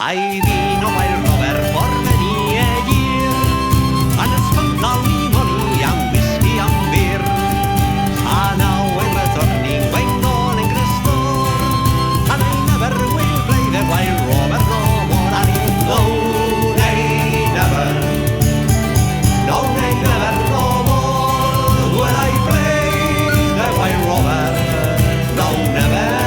Ai vino White Rover for many a year, and it's spent all me money on whiskey and beer. And now I'm returning when calling the store, and I never will play the White Rover no more. And no, nay, never, no, nay, never, no more will I play the White Rover. No, never.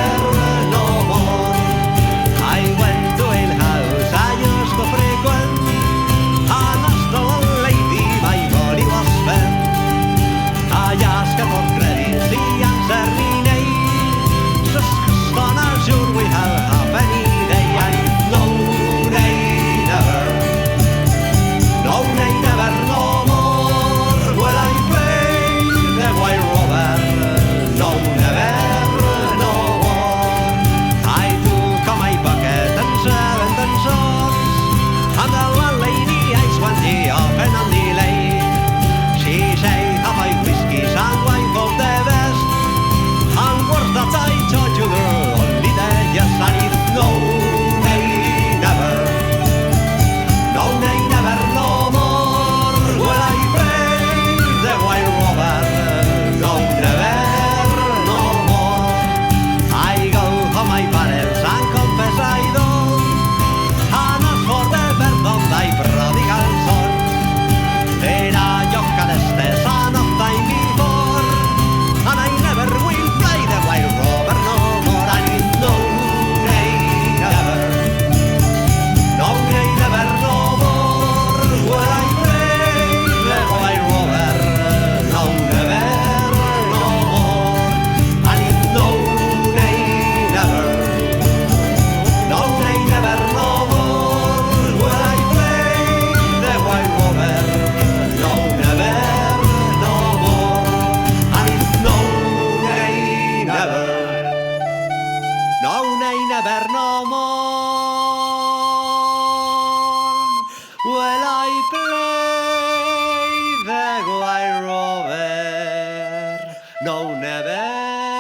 Never no more will I play the White Rover. No, never.